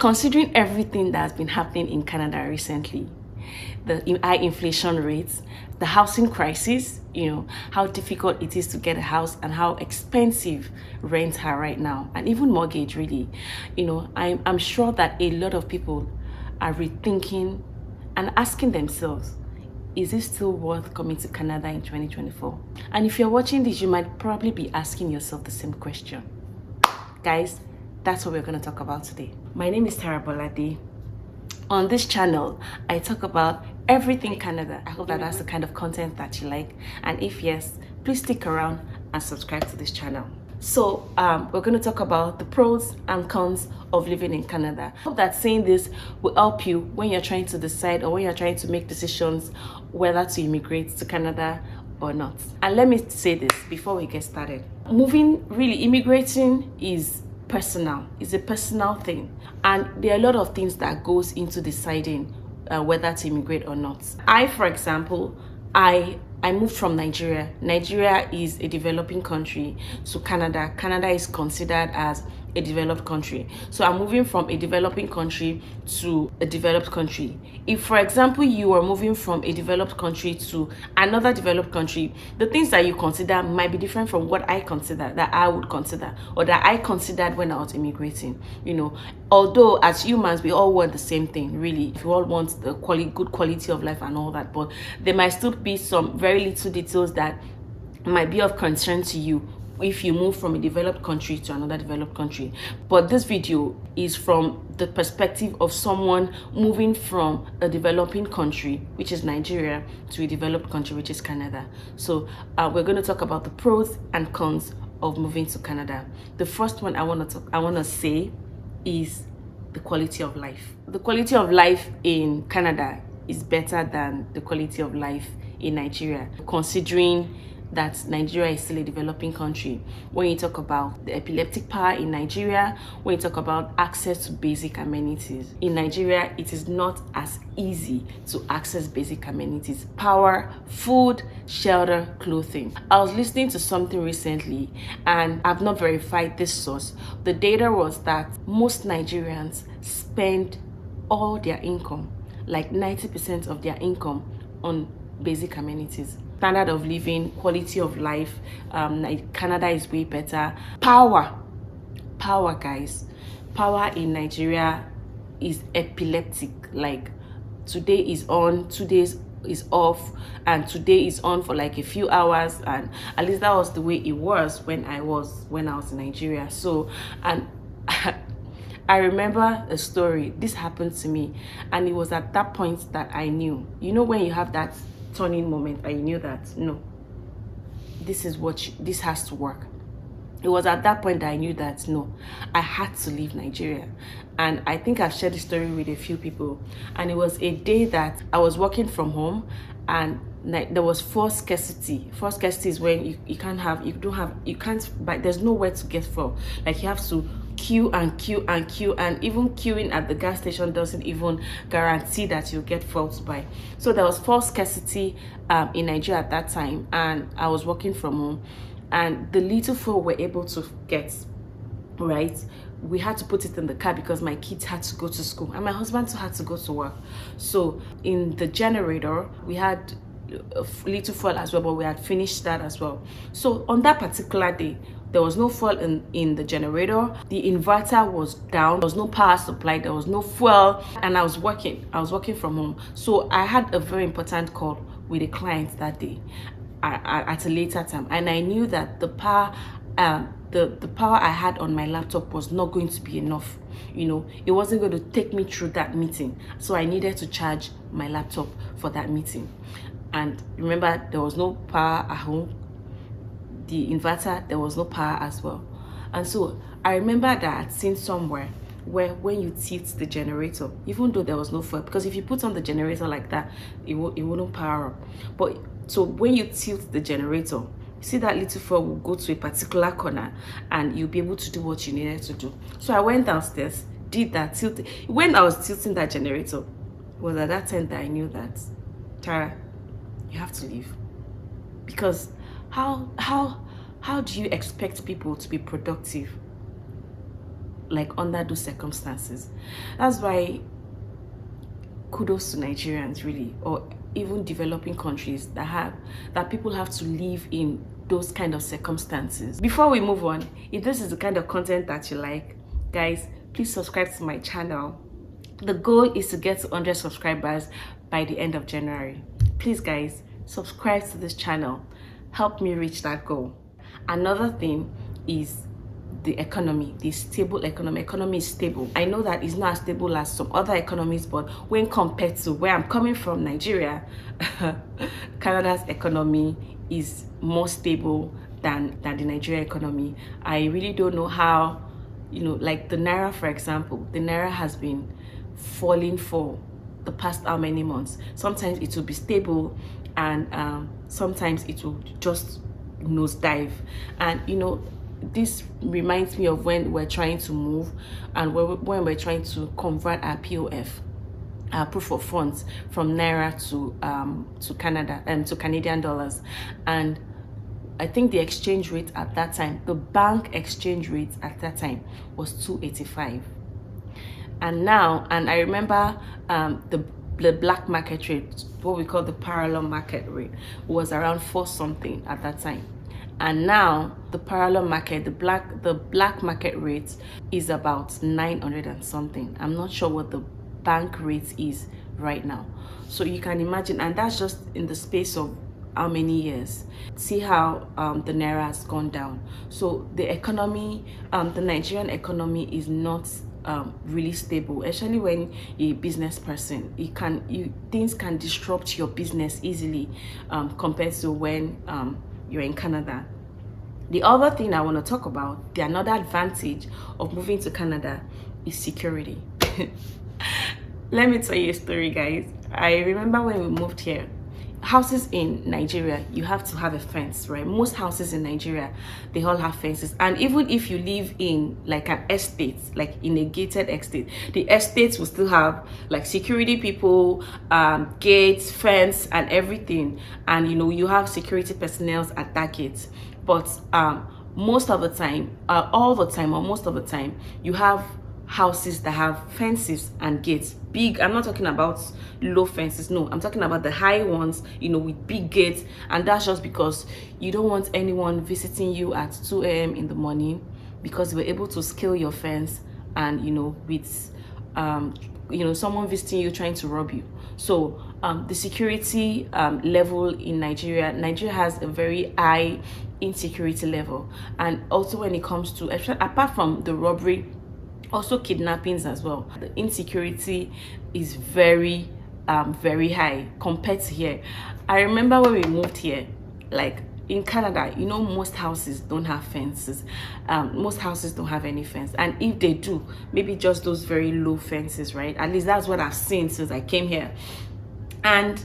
Considering everything that's been happening in Canada recently, the high inflation rates, the housing crisis, how difficult it is to get a house and how expensive rents are right now, and even mortgage really, I'm sure that a lot of people are rethinking and asking themselves, is it still worth coming to Canada in 2024? And if you're watching this, you might probably be asking yourself the same question. Guys, that's what we're going to talk about today. My name is Tara Bolade. On this channel, I talk about everything Canada. I hope that that's the kind of content that you like. And if yes, please stick around and subscribe to this channel. So we're going to talk about the pros and cons of living in Canada. I hope that saying this will help you when you're trying to decide or when you're trying to make decisions whether to immigrate to Canada or not. And let me say this before we get started. Immigrating is personal. It's a personal thing. And there are a lot of things that goes into deciding whether to immigrate or not. For example, I moved from Nigeria. Nigeria is a developing country to Canada. Canada is considered as a developed country. So I'm moving from a developing country to a developed country. If, for example, you are moving from a developed country to another developed country, the things that you consider might be different from what I consider, that I would consider, or that I considered when I was immigrating. Although as humans, we all want the same thing, really. We all want the good quality of life and all that, but there might still be some very little details that might be of concern to you if you move from a developed country to another developed country. But this video is from the perspective of someone moving from a developing country, which is Nigeria, to a developed country, which is Canada. So we're going to talk about the pros and cons of moving to Canada. The first one I want to say is the quality of life. The quality of life in Canada is better than the quality of life in Nigeria, considering that Nigeria is still a developing country. When you talk about the epileptic power in Nigeria, when you talk about access to basic amenities, in Nigeria, it is not as easy to access basic amenities: power, food, shelter, clothing. I was listening to something recently, and I've not verified this source. The data was that most Nigerians spend all their income, like 90% of their income, on basic amenities. Standard of living, quality of life, Canada is way better. Power, guys. Power in Nigeria is epileptic. Like, today is on, 2 days is off, and today is on for like a few hours, and at least that was the way it was when I was in Nigeria. So, and I remember a story. This happened to me, and it was at that point that I knew. When you have that turning moment, I knew that no, this has to work. It was at that point that I knew that no, I had to leave Nigeria. And I think I've shared this story with a few people. And it was a day that I was working from home, and there was fuel scarcity. Fuel scarcity is when you can't buy, there's nowhere to get fuel. Like, you have to queue, and even queuing at the gas station doesn't even guarantee that you'll get fuel to buy. So there was fuel scarcity in Nigeria at that time, and I was working from home, and the little fuel we're able to get, right, we had to put it in the car because my kids had to go to school and my husband too had to go to work. So in the generator, we had little fuel as well, but we had finished that as well. So on that particular day, there was no fuel in the generator. The inverter was down. There was no power supply. There was no fuel. And I was working from home. So I had a very important call with a client that day at a later time. And I knew that the power I had on my laptop was not going to be enough. It wasn't going to take me through that meeting. So I needed to charge my laptop for that meeting. And remember, there was no power at home. The inverter, there was no power as well. And so I remember that I'd seen somewhere where when you tilt the generator, even though there was no fuel, because if you put on the generator like that, it wouldn't power up. But so when you tilt the generator, you see that little fuel will go to a particular corner and you'll be able to do what you needed to do. So I went downstairs, did that, tilted. When I was tilting that generator, it was at that time that I knew that, Tara, you have to leave. Because how do you expect people to be productive like under those circumstances. That's why kudos to Nigerians, really, or even developing countries that people have to live in those kind of circumstances. Before we move on, if this is the kind of content that you like, guys, please subscribe to my channel. The goal is to get to 100 subscribers by the end of January. Please, guys, subscribe to this channel. Help me reach that goal. Another thing is the economy, the stable economy. Economy is stable. I know that it's not as stable as some other economies, but when compared to where I'm coming from, Nigeria, Canada's economy is more stable than the Nigerian economy. I really don't know how, like the Naira, for example, the Naira has been falling for the past how many months. Sometimes it will be stable, and sometimes it will just nosedive. And this reminds me of when we're trying to move, and when we're trying to convert our POF, our proof of funds, from Naira to Canada and to Canadian dollars. And I think the exchange rate at that time, the bank exchange rate at that time, was 285. And now, and I remember the black market rate, what we call the parallel market rate, was around 4 something at that time. And now the parallel market, the black market rate is about 900 and something. I'm not sure what the bank rate is right now. So you can imagine, and that's just in the space of how many years. See how the Naira has gone down. So the economy, the Nigerian economy is not really stable, especially when you're a business person. Things can disrupt your business easily compared to when you're in Canada. The other thing I want to talk about, the another advantage of moving to Canada, is security. Let me tell you a story, guys. I remember when we moved here, houses in Nigeria, you have to have a fence, right? Most houses in Nigeria, they all have fences. And even if you live in like an estate, like in a gated estate, the estates will still have like security people, gates, fence, and everything. And you have security personnel at that gate. But most of the time, all the time, or most of the time, you have houses that have fences and gates. Big, I'm not talking about low fences, no, I'm talking about the high ones, with big gates. And that's just because you don't want anyone visiting you at 2 a.m. in the morning, because we're able to scale your fence, and with someone visiting you trying to rob you. So the security level in Nigeria has a very high insecurity level. And also when it comes to, apart from the robbery, also kidnappings as well, the insecurity is very very high compared to here. I remember when we moved here, like in Canada, most houses don't have fences. Most houses don't have any fence, and if they do, maybe just those very low fences, right? At least that's what I've seen since I came here. And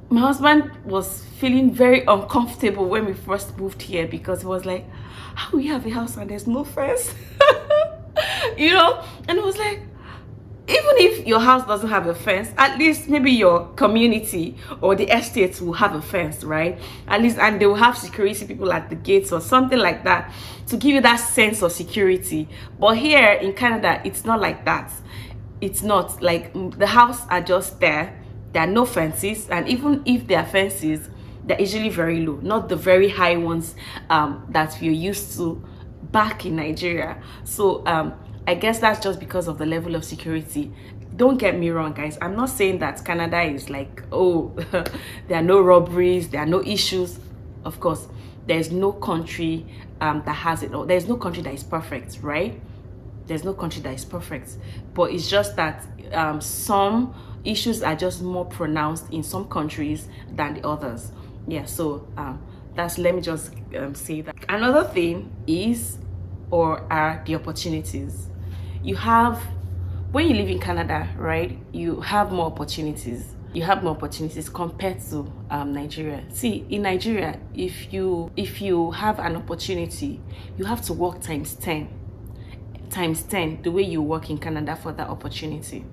my husband was feeling very uncomfortable when we first moved here, because he was like, how we have a house and there's no fence? And it was like, even if your house doesn't have a fence, at least maybe your community or the estate will have a fence, right? At least, and they will have security people at the gates or something like that to give you that sense of security. But here in Canada, it's not like that. It's not like the houses are just there. There are no fences, and even if there are fences, they're usually very low, not the very high ones that we're used to back in Nigeria. So I guess that's just because of the level of security. Don't get me wrong, guys. I'm not saying that Canada is like, oh, there are no robberies, there are no issues. Of course, there's no country that has it all. There's no country that is perfect, right? There's no country that is perfect. But it's just that some issues are just more pronounced in some countries than the others. Yeah, so let me just say that. Another thing is, or are the opportunities. You have, when you live in Canada, right, you have more opportunities. You have more opportunities compared to Nigeria. See, in Nigeria, if you have an opportunity, you have to work times 10 the way you work in Canada for that opportunity.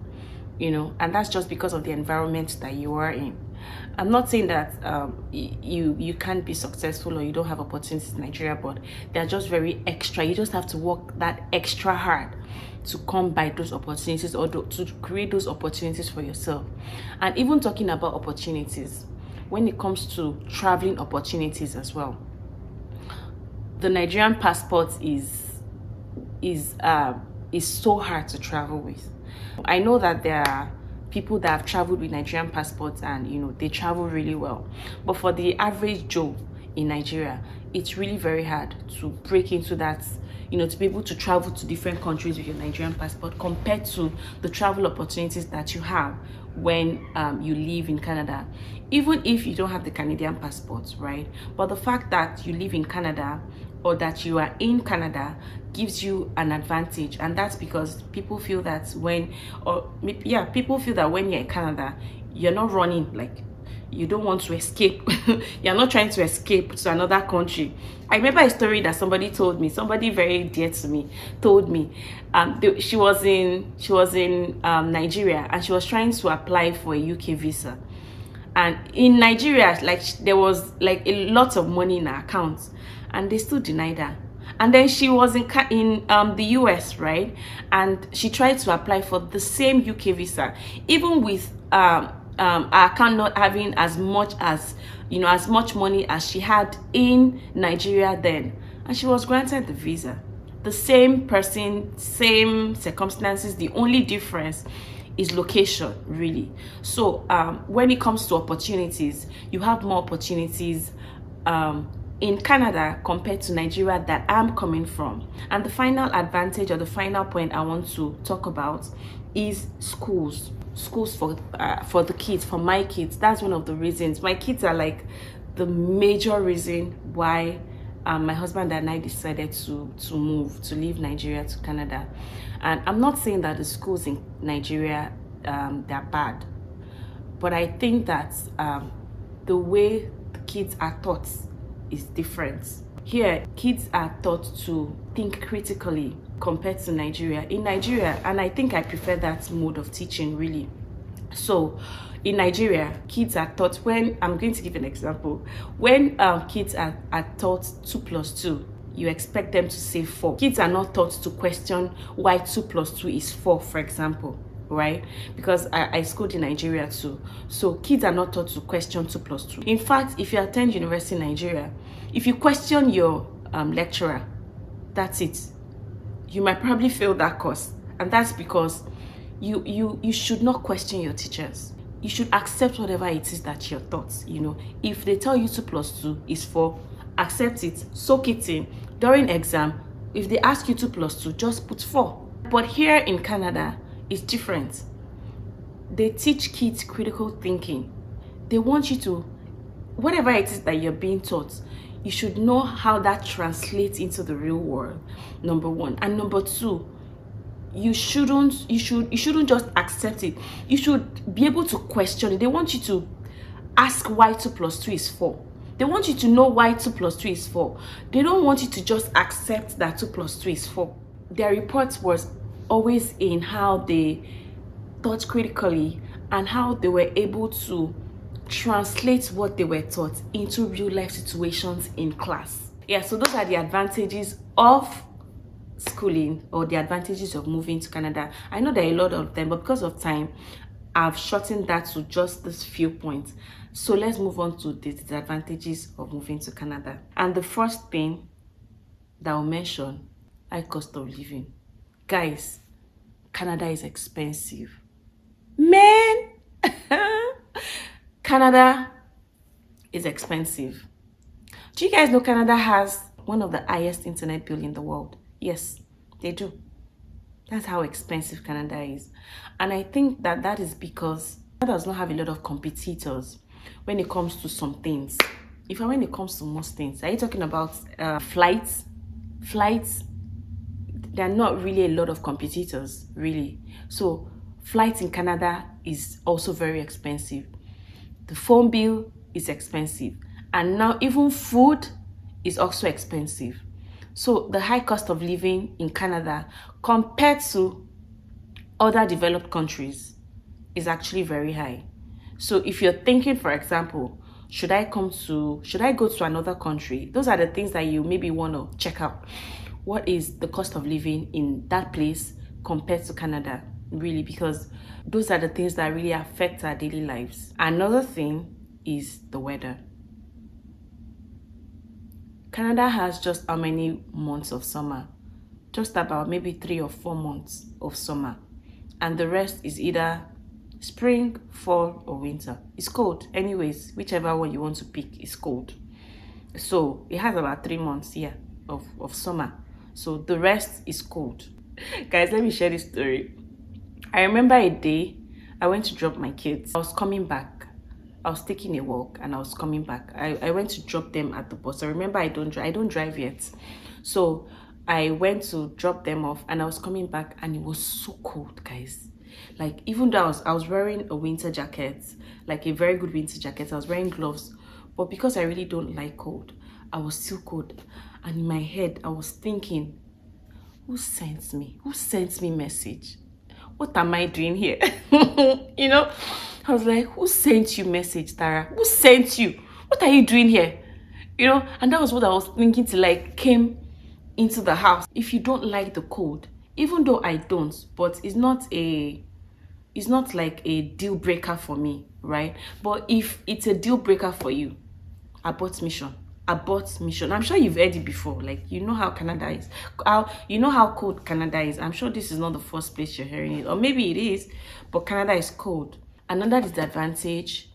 and that's just because of the environment that you are in. I'm not saying that you can't be successful or you don't have opportunities in Nigeria, but they're just very extra. You just have to work that extra hard to come by those opportunities, or to create those opportunities for yourself. And even talking about opportunities, when it comes to traveling opportunities as well, the Nigerian passport is so hard to travel with. I know that there are people that have traveled with Nigerian passports and they travel really well, but for the average Joe in Nigeria, it's really very hard to break into that, to be able to travel to different countries with your Nigerian passport, compared to the travel opportunities that you have when you live in Canada. Even if you don't have the Canadian passport, right? But the fact that you live in Canada, or that you are in Canada, gives you an advantage. And that's because people feel that people feel that when you're in Canada, you're not running, like you don't want to escape. You're not trying to escape to another country. I remember a story that somebody told me, somebody very dear to me told me. She was in Nigeria, and she was trying to apply for a UK visa. And in Nigeria, like, there was like a lot of money in her account, and they still denied her. And then she was in the US, right? And she tried to apply for the same UK visa, even with her account not having as much money as she had in Nigeria then. And she was granted the visa. The same person, same circumstances. The only difference is location, really. So when it comes to opportunities, you have more opportunities in Canada compared to Nigeria that I'm coming from. And the final advantage, or the final point I want to talk about, is schools for the kids, for my kids. That's one of the reasons. My kids are like the major reason why my husband and I decided to leave Nigeria to Canada. And I'm not saying that the schools in Nigeria they're bad, but I think that the way the kids are taught is different. Here, kids are taught to think critically compared to Nigeria. In Nigeria, and I think I prefer that mode of teaching, really. So in Nigeria, kids are taught, when I'm going to give an example, when kids are taught 2 plus 2, you expect them to say 4. Kids are not taught to question why 2 plus 2 is 4, for example, right? Because I schooled in Nigeria too. So kids are not taught to question 2 plus 2. In fact, if you attend university in Nigeria, if you question your lecturer, that's it. You might probably fail that course. And that's because you should not question your teachers. You should accept whatever it is that you're taught. If they tell you 2 plus 2 is 4, accept it, soak it in. During exam, if they ask you 2 plus 2, just put 4. But here in Canada, it's different. They teach kids critical thinking. They want you to, whatever it is that you're being taught, you should know how that translates into the real world, number one. And number two, you shouldn't just accept it. You should be able to question it. They want you to ask why 2 plus 2 is 4. They want you to know why 2 plus 2 is 4. They don't want you to just accept that 2 plus 2 is 4. Their report was always in how they thought critically and how they were able to translate what they were taught into real life situations in class. Yeah, so those are the advantages of schooling, or the advantages of moving to Canada. I know there are a lot of them, but because of time, I've shortened that to just this few points. So let's move on to the disadvantages of moving to Canada. And the first thing that I'll mention, high cost of living. Guys, Canada is expensive. Man! Canada is expensive. Do you guys know Canada has one of the highest internet bill in the world? Yes, they do. That's how expensive Canada is. And I think that is because Canada does not have a lot of competitors when it comes to some things. When it comes to most things. Are you talking about flights? Flights, there are not really a lot of competitors, really. So flights in Canada is also very expensive. The phone bill is expensive. And now even food is also expensive. So the high cost of living in Canada compared to other developed countries is actually very high. So if you're thinking, for example, should I go to another country? Those are the things that you maybe want to check out. What is the cost of living in that place compared to Canada? Really, because those are the things that really affect our daily lives. Another thing is the weather. Canada has just how many months of summer? Just about maybe 3 or 4 months of summer. And the rest is either spring, fall, or winter. It's cold. Anyways, whichever one you want to pick is cold. So it has about 3 months here of summer. So the rest is cold. Guys, let me share this story. I remember a day I went to drop my kids. I was coming back. I was taking a walk and I was coming back. I went to drop them at the bus. I remember I don't drive yet. So I went to drop them off and I was coming back and it was so cold, guys. Like, even though I was wearing a winter jacket, like a very good winter jacket, I was wearing gloves, but because I really don't like cold, I was still cold. And in my head, I was thinking, who sent me? Who sent me message? What am I doing here? You know, I was like, who sent you message, Tara? Who sent you? What are you doing here? You know, and that was what I was thinking till I came into the house. If you don't like the cold, even though I don't, but it's not like a deal breaker for me, right? But if it's a deal breaker for you, abort mission. I'm sure you've heard it before. Like, you know how Canada is. You know how cold Canada is. I'm sure this is not the first place you're hearing it. Or maybe it is, but Canada is cold. Another disadvantage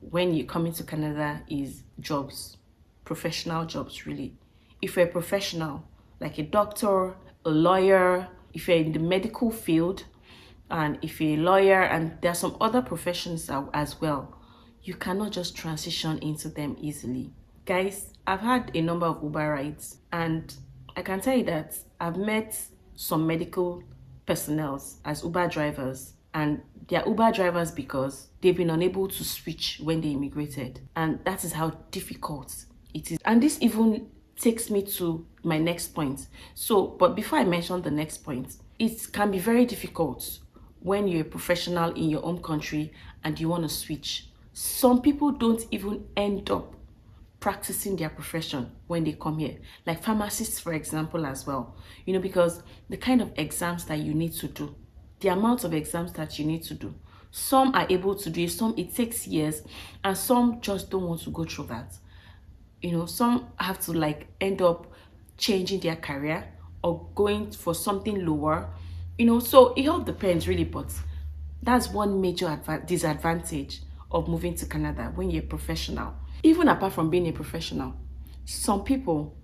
when you come into Canada is jobs. Professional jobs, really. If you're a professional, like a doctor, a lawyer, if you're in the medical field, and if you're a lawyer, and there are some other professions as well, you cannot just transition into them easily. Guys, I've had a number of Uber rides, and I can tell you that I've met some medical personnel as Uber drivers, and they're Uber drivers because they've been unable to switch when they immigrated, and that is how difficult it is. And this even takes me to my next point. So, but before I mention the next point, it can be very difficult when you're a professional in your own country and you want to switch. Some people don't even end up practicing their profession when they come here, like pharmacists, for example, as well. You know, because the kind of exams that you need to do, the amount of exams that you need to do, some are able to do it, some it takes years, and some just don't want to go through that. You know, some have to like end up changing their career or going for something lower, you know, so it all depends really. But that's one major disadvantage of moving to Canada when you're a professional. Even apart from being a professional, some people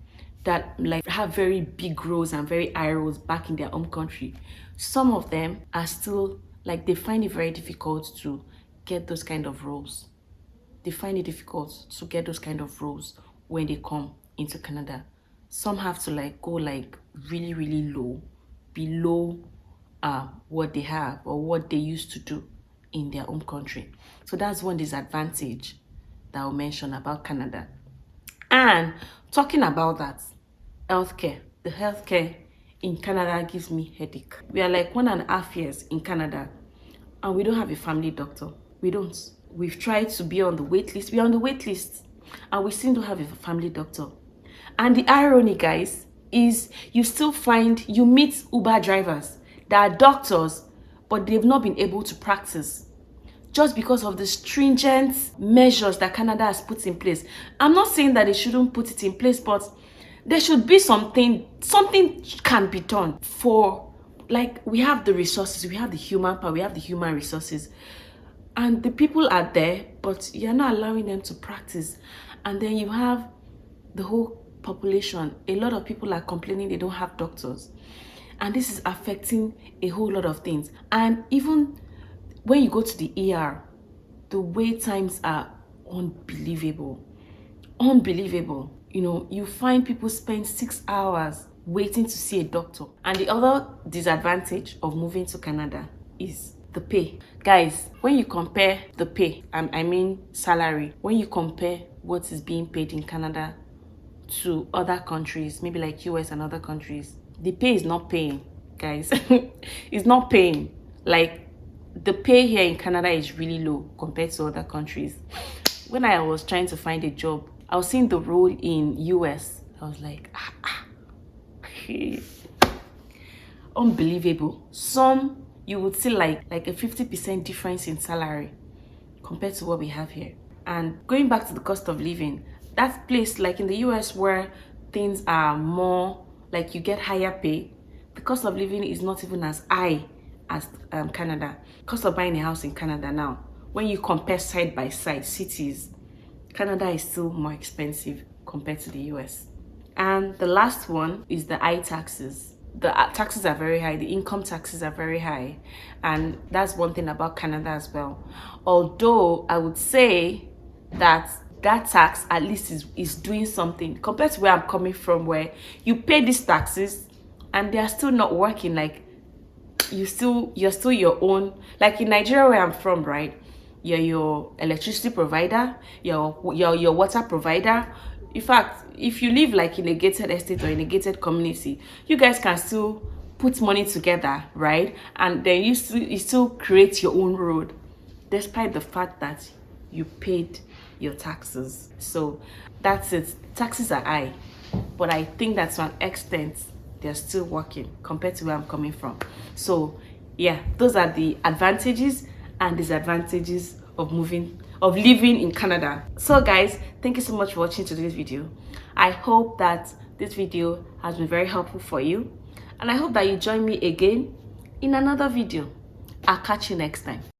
that like have very big roles and very high roles back in their home country, some of them are still like, they find it very difficult to get those kind of roles. They find it difficult to get those kind of roles when they come into Canada. Some have to like go like really, really low, below what they have or what they used to do in their home country. So that's one disadvantage that I'll mention about Canada. And talking about that, healthcare. The healthcare in Canada gives me headache. We are like 1.5 years in Canada and we don't have a family doctor. We don't. We've tried to be on the wait list. We're on the wait list and we still don't have a family doctor. And the irony, guys, is you meet Uber drivers that are doctors, but they've not been able to practice just because of the stringent measures that Canada has put in place. I'm not saying that they shouldn't put it in place, but there should be something can be done for, like, we have the resources, we have the human power, we have the human resources, and the people are there, but you're not allowing them to practice. And then you have the whole population. A lot of people are complaining they don't have doctors. And this is affecting a whole lot of things. And even when you go to the ER, the wait times are unbelievable. Unbelievable. You know, you find people spend 6 hours waiting to see a doctor. And the other disadvantage of moving to Canada is the pay. Guys, when you compare the pay, I mean salary, when you compare what is being paid in Canada to other countries, maybe like US and other countries, the pay is not paying, guys. It's not paying. Like, the pay here in Canada is really low compared to other countries. When I was trying to find a job, I was seeing the role in US. I was like, unbelievable. Some you would see like a 50% difference in salary compared to what we have here. And going back to the cost of living, that place like in the US where things are more like you get higher pay, the cost of living is not even as high as Canada. Cost of buying a house in Canada now, when you compare side by side cities, Canada is still more expensive compared to the US. And the last one is the high taxes. The taxes are very high, the income taxes are very high, and that's one thing about Canada as well. Although I would say that tax at least is doing something compared to where I'm coming from, where you pay these taxes and they are still not working. Like you're still your own. Like in Nigeria where I'm from, right? You're your electricity provider, your water provider. In fact, if you live like in a gated estate or in a gated community, you guys can still put money together, right? And then you still create your own road, despite the fact that you paid your taxes. So that's it. Taxes are high, but I think that to an extent they're still working compared to where I'm coming from. So yeah, those are the advantages and disadvantages of living in Canada. So guys, thank you so much for watching today's video. I hope that this video has been very helpful for you, and I hope that you join me again in another video. I'll catch you next time.